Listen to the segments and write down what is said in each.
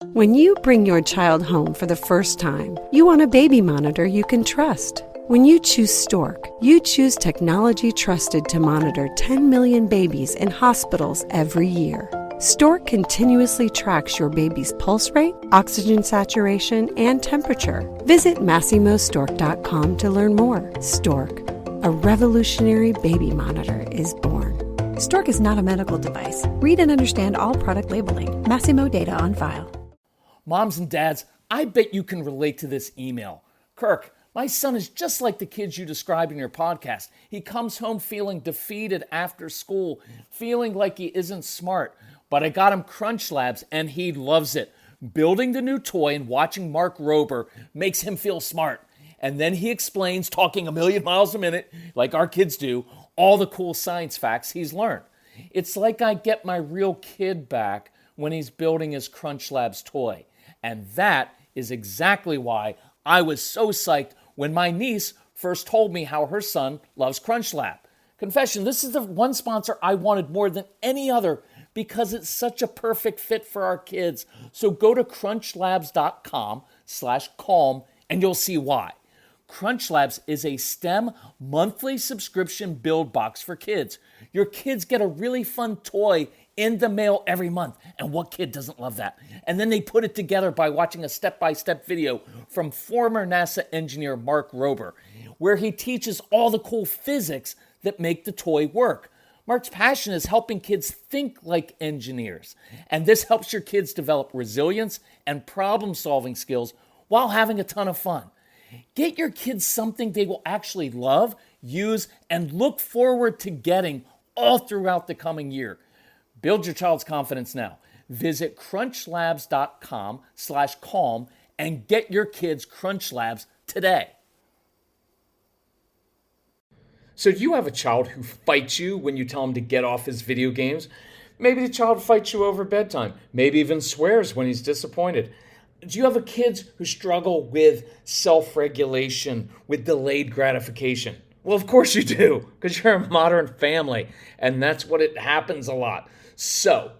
When you bring your child home for the first time, you want a baby monitor you can trust. When you choose Stork, you choose technology trusted to monitor 10 million babies in hospitals every year. Stork continuously tracks your baby's pulse rate, oxygen saturation, and temperature. Visit MassimoStork.com to learn more. Stork, a revolutionary baby monitor, is born. Stork is not a medical device. Read and understand all product labeling. Massimo data on file. Moms and dads, I bet you can relate to this email. Kirk, my son is just like the kids you described in your podcast. He comes home feeling defeated after school, feeling like he isn't smart. But I got him Crunch Labs and he loves it. Building the new toy and watching Mark Rober makes him feel smart. And then he explains, talking a million miles a minute, like our kids do, all the cool science facts he's learned. It's like I get my real kid back when he's building his Crunch Labs toy. And that is exactly why I was so psyched when my niece first told me how her son loves Crunch Lab. Confession, this is the one sponsor I wanted more than any other because it's such a perfect fit for our kids. So go to crunchlabs.com/calm and you'll see why. Crunch Labs is a STEM monthly subscription build box for kids. Your kids get a really fun toy in the mail every month. And what kid doesn't love that? And then they put it together by watching a step-by-step video from former NASA engineer Mark Rober, where he teaches all the cool physics that make the toy work. Mark's passion is helping kids think like engineers. And this helps your kids develop resilience and problem-solving skills while having a ton of fun. Get your kids something they will actually love, use, and look forward to getting all throughout the coming year. Build your child's confidence now. Visit crunchlabs.com/calm and get your kids Crunch Labs today. So do you have a child who fights you when you tell him to get off his video games? Maybe the child fights you over bedtime, maybe even swears when he's disappointed. Do you have a kids who struggle with self-regulation, with delayed gratification? Well, of course you do, because you're a modern family, and that's what it happens a lot. So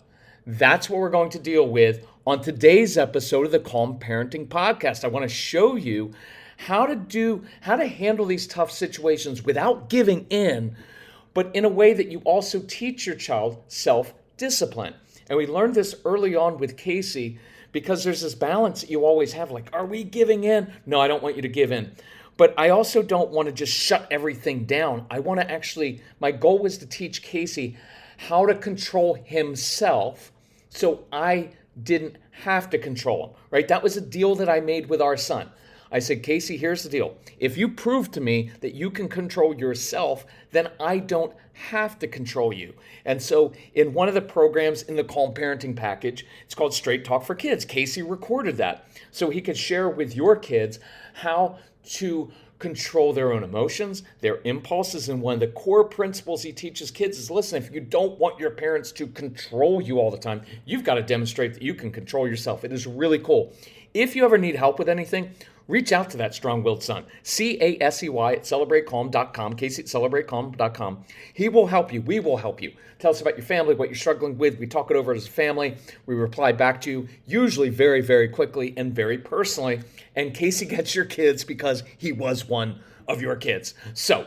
that's what we're going to deal with on today's episode of the Calm Parenting Podcast. I want to show you how to handle these tough situations without giving in, but in a way that you also teach your child self-discipline. And we learned this early on with Casey because there's this balance that you always have, like, are we giving in? No, I don't want you to give in. But I also don't want to just shut everything down. I want to actually, my goal was to teach Casey how to control himself so I didn't have to control him, right? That was a deal that I made with our son. I said, Casey, here's the deal. If you prove to me that you can control yourself, then I don't have to control you. And so in one of the programs in the Calm Parenting package, it's called Straight Talk for Kids. Casey recorded that so he could share with your kids how to control their own emotions, their impulses. And one of the core principles he teaches kids is, listen, if you don't want your parents to control you all the time, you've got to demonstrate that you can control yourself. It is really cool. If you ever need help with anything, reach out to that strong-willed son, Casey at celebratecalm.com, Casey at celebratecalm.com. He will help you. We will help you. Tell us about your family, what you're struggling with. We talk it over as a family. We reply back to you, usually very, very quickly and very personally. And Casey gets your kids because he was one of your kids. So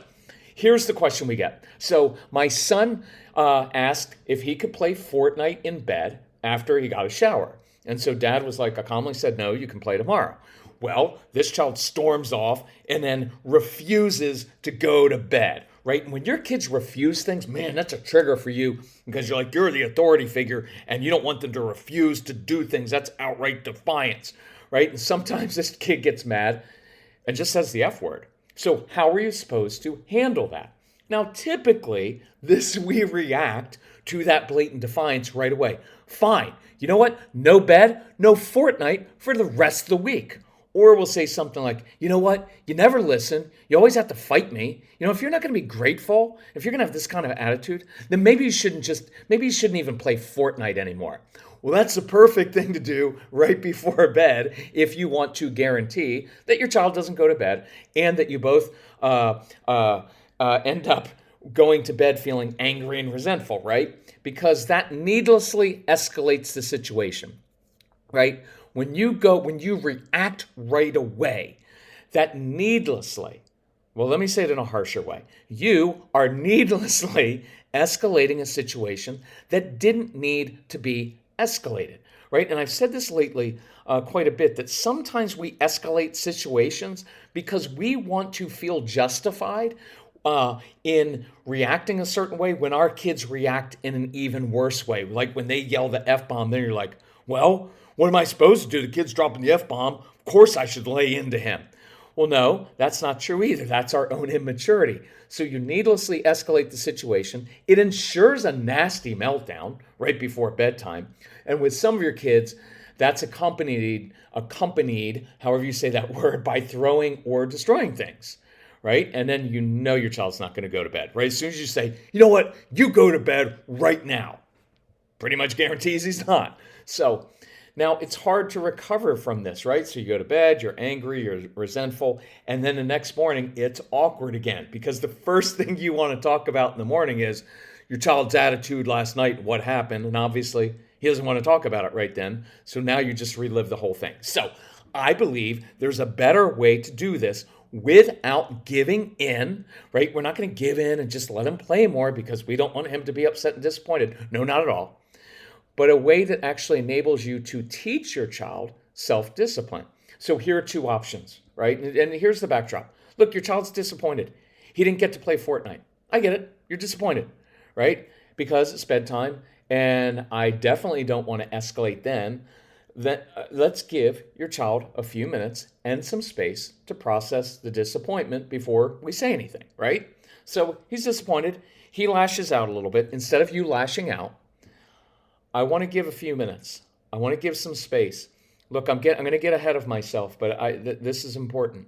here's the question we get. So my son asked if he could play Fortnite in bed after he got a shower. And so dad was like, I calmly said, no, you can play tomorrow. Well, this child storms off and then refuses to go to bed, right? And when your kids refuse things, man, that's a trigger for you because you're the authority figure and you don't want them to refuse to do things. That's outright defiance, right? And sometimes this kid gets mad and just says the F word. So how are you supposed to handle that? Now, typically, we react to that blatant defiance right away. Fine. You know what? No bed, no Fortnite for the rest of the week. Or we'll say something like, you know what? You never listen. You always have to fight me. You know, if you're not going to be grateful, if you're going to have this kind of attitude, then maybe you shouldn't even play Fortnite anymore. Well, that's the perfect thing to do right before bed if you want to guarantee that your child doesn't go to bed and that you both end up going to bed feeling angry and resentful, right? Because that needlessly escalates the situation, right? when you react right away, that needlessly, well, let me say it in a harsher way. You are needlessly escalating a situation that didn't need to be escalated, right? And I've said this lately quite a bit, that sometimes we escalate situations because we want to feel justified in reacting a certain way when our kids react in an even worse way. Like when they yell the F-bomb, then you're like, well, what am I supposed to do? The kid's dropping the F-bomb. Of course I should lay into him. Well, no, that's not true either. That's our own immaturity. So you needlessly escalate the situation. It ensures a nasty meltdown right before bedtime. And with some of your kids, that's accompanied, however you say that word, by throwing or destroying things, right? And then you know your child's not going to go to bed, right? As soon as you say, you know what, you go to bed right now, pretty much guarantees he's not. So now it's hard to recover from this, right? So you go to bed, you're angry, you're resentful, and then the next morning it's awkward again, because the first thing you want to talk about in the morning is your child's attitude last night, what happened, and obviously he doesn't want to talk about it right then. So now you just relive the whole thing. So I believe there's a better way to do this without giving in, right? We're not going to give in and just let him play more because we don't want him to be upset and disappointed. No, not at all. But a way that actually enables you to teach your child self-discipline. So here are two options, right? And here's the backdrop. Look, your child's disappointed. He didn't get to play Fortnite. I get it. You're disappointed, right? Because it's bedtime, and I definitely don't want to escalate then. Let's give your child a few minutes and some space to process the disappointment before we say anything, right? So he's disappointed. He lashes out a little bit. Instead of you lashing out, I want to give a few minutes. I want to give some space. Look, I'm going to get ahead of myself, but this is important.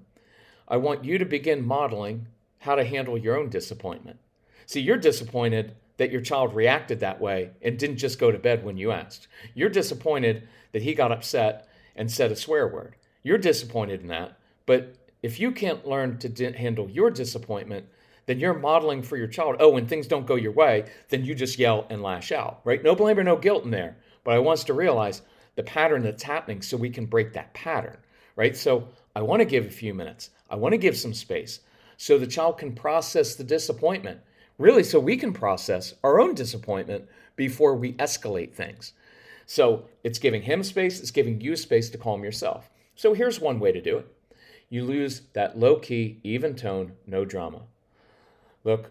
I want you to begin modeling how to handle your own disappointment. See, you're disappointed that your child reacted that way and didn't just go to bed when you asked. You're disappointed that he got upset and said a swear word. You're disappointed in that, but if you can't learn to handle your disappointment, then you're modeling for your child, oh, when things don't go your way, then you just yell and lash out, right? No blame or no guilt in there. But I want us to realize the pattern that's happening so we can break that pattern, right? So I want to give a few minutes. I want to give some space so the child can process the disappointment, really so we can process our own disappointment before we escalate things. So it's giving him space, it's giving you space to calm yourself. So here's one way to do it. You lose that low-key, even tone, no drama. Look,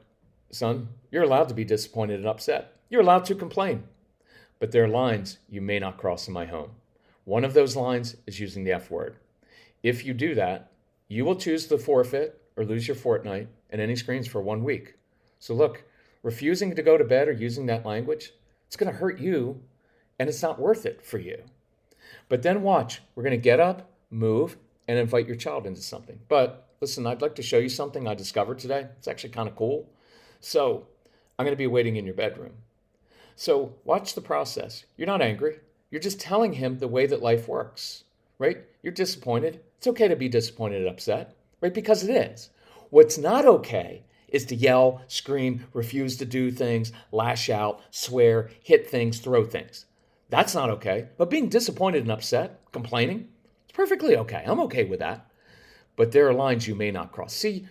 son, you're allowed to be disappointed and upset. You're allowed to complain. But there are lines you may not cross in my home. One of those lines is using the F word. If you do that, you will choose to forfeit or lose your Fortnite and any screens for 1 week. So look, refusing to go to bed or using that language, it's going to hurt you, and it's not worth it for you. But then watch, we're going to get up, move, and invite your child into something. But listen, I'd like to show you something I discovered today. It's actually kind of cool. So I'm going to be waiting in your bedroom. So watch the process. You're not angry. You're just telling him the way that life works, right? You're disappointed. It's okay to be disappointed and upset, right? Because it is. What's not okay is to yell, scream, refuse to do things, lash out, swear, hit things, throw things. That's not okay. But being disappointed and upset, complaining, it's perfectly okay. I'm okay with that. But there are lines you may not cross. See,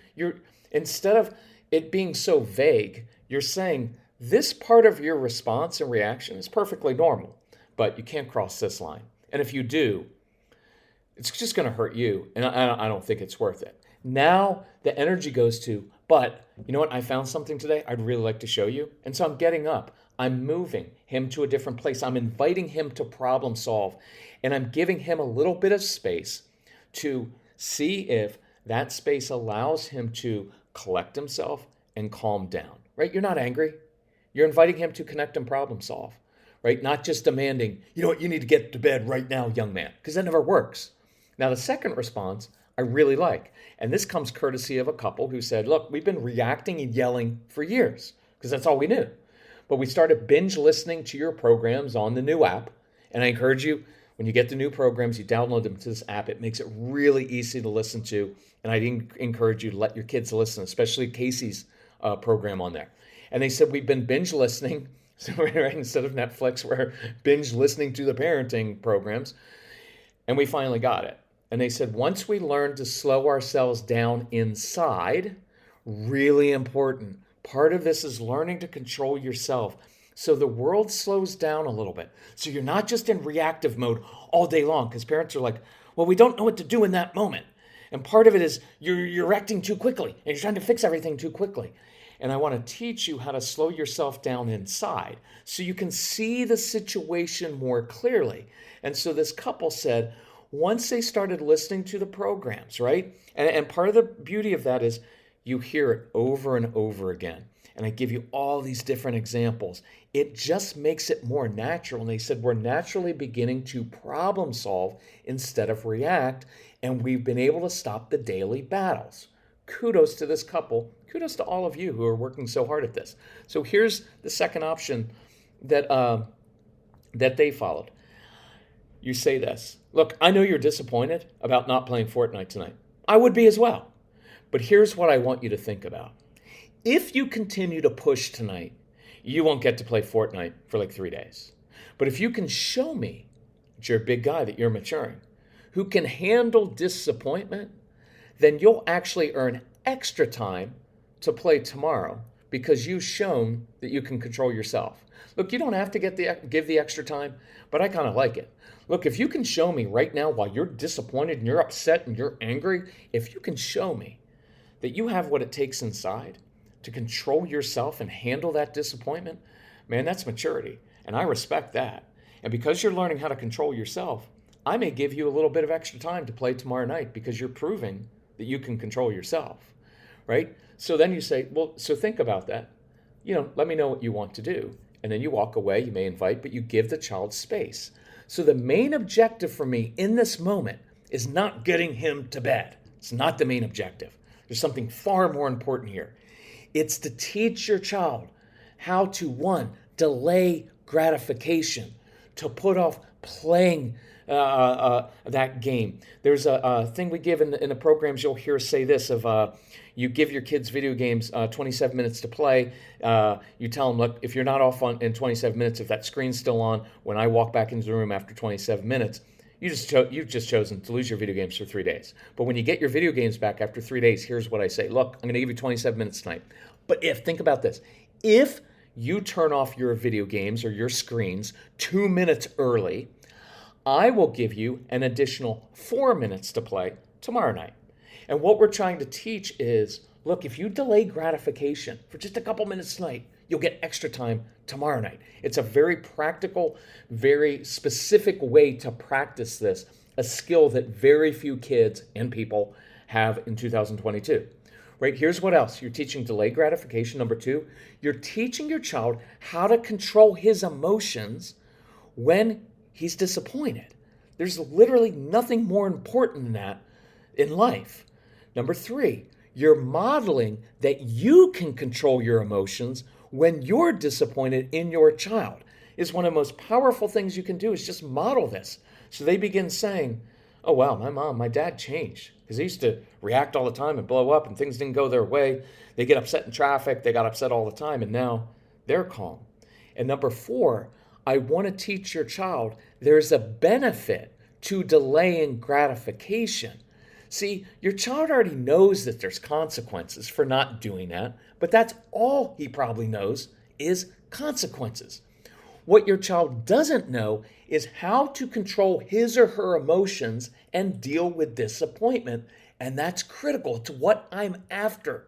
instead of it being so vague, you're saying this part of your response and reaction is perfectly normal, but you can't cross this line. And if you do, it's just going to hurt you, and I don't think it's worth it. Now the energy goes to, but you know what? I found something today I'd really like to show you. And so I'm getting up. I'm moving him to a different place. I'm inviting him to problem solve, and I'm giving him a little bit of space to see if that space allows him to collect himself and calm down, right? You're not angry. You're inviting him to connect and problem solve, right? Not just demanding, you know what, you need to get to bed right now, young man, because that never works. Now, the second response I really like, and this comes courtesy of a couple who said, look, we've been reacting and yelling for years because that's all we knew. But we started binge listening to your programs on the new app, and I encourage you, when you get the new programs, you download them to this app. It makes it really easy to listen to. And I encourage you to let your kids listen, especially Casey's program on there. And they said, we've been binge listening. So right, instead of Netflix, we're binge listening to the parenting programs. And we finally got it. And they said, once we learn to slow ourselves down inside, really important. Part of this is learning to control yourself. So the world slows down a little bit. So you're not just in reactive mode all day long, because parents are like, well, we don't know what to do in that moment. And part of it is you're acting too quickly and you're trying to fix everything too quickly. And I want to teach you how to slow yourself down inside so you can see the situation more clearly. And so this couple said, once they started listening to the programs, right? And part of the beauty of that is you hear it over and over again. And I give you all these different examples. It just makes it more natural. And they said we're naturally beginning to problem solve instead of react. And we've been able to stop the daily battles. Kudos to this couple. Kudos to all of you who are working so hard at this. So here's the second option that they followed. You say this. Look, I know you're disappointed about not playing Fortnite tonight. I would be as well. But here's what I want you to think about. If you continue to push tonight, you won't get to play Fortnite for like 3 days. But if you can show me that you're a big guy, that you're maturing, who can handle disappointment, then you'll actually earn extra time to play tomorrow because you've shown that you can control yourself. Look, you don't have to give the extra time, but I kind of like it. Look, if you can show me right now while you're disappointed and you're upset and you're angry, if you can show me that you have what it takes inside to control yourself and handle that disappointment, man, that's maturity. And I respect that. And because you're learning how to control yourself, I may give you a little bit of extra time to play tomorrow night because you're proving that you can control yourself, right? So then you say, well, so think about that. Let me know what you want to do. And then you walk away, you may invite, but you give the child space. So the main objective for me in this moment is not getting him to bed. It's not the main objective. There's something far more important here. It's to teach your child how to, one, delay gratification, to put off playing that game. There's a thing we give in the programs, you'll hear say this of you give your kids video games 27 minutes to play. You tell them, look, if you're not off in 27 minutes, if that screen's still on, when I walk back into the room after 27 minutes, you've just chosen to lose your video games for 3 days. But when you get your video games back after 3 days, here's what I say. Look, I'm going to give you 27 minutes tonight. But think about this. If you turn off your video games or your screens 2 minutes early, I will give you an additional 4 minutes to play tomorrow night. And what we're trying to teach is, look, if you delay gratification for just a couple minutes tonight, you'll get extra time tomorrow night. It's a very practical, very specific way to practice this, a skill that very few kids and people have in 2022. Right? Here's what else. You're teaching delayed gratification. Number 2, you're teaching your child how to control his emotions when he's disappointed. There's literally nothing more important than that in life. Number 3, you're modeling that you can control your emotions when you're disappointed in your child. Is one of the most powerful things you can do is just model this. So they begin saying, oh, wow, my dad changed because he used to react all the time and blow up and things didn't go their way. They get upset in traffic. They got upset all the time and now they're calm. And number 4, I want to teach your child there's a benefit to delaying gratification. See, your child already knows that there's consequences for not doing that, but that's all he probably knows is consequences. What your child doesn't know is how to control his or her emotions and deal with disappointment, and that's critical to what I'm after,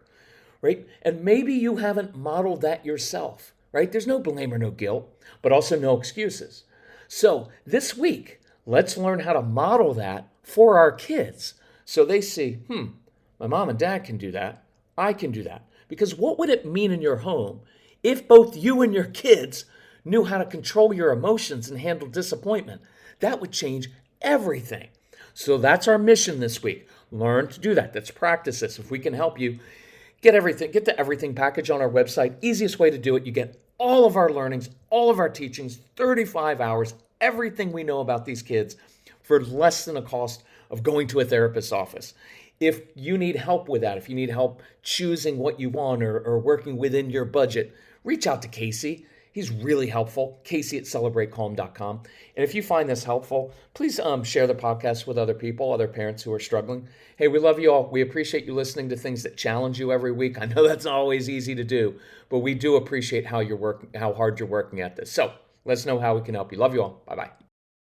right? And maybe you haven't modeled that yourself, right? There's no blame or no guilt, but also no excuses. So this week, let's learn how to model that for our kids. So they see, my mom and dad can do that. I can do that. Because what would it mean in your home if both you and your kids knew how to control your emotions and handle disappointment? That would change everything. So that's our mission this week. Learn to do that. Let's practice this. If we can help you, get the everything package on our website. Easiest way to do it. You get all of our learnings, all of our teachings, 35 hours, everything we know about these kids for less than the cost of going to a therapist's office. If you need help with that, if you need help choosing what you want or working within your budget, reach out to Casey. He's really helpful. Casey at celebratecalm.com. And if you find this helpful, please share the podcast with other people, other parents who are struggling. Hey, we love you all. We appreciate you listening to things that challenge you every week. I know that's not always easy to do, but we do appreciate how hard you're working at this. So let us know how we can help you. Love you all. Bye-bye.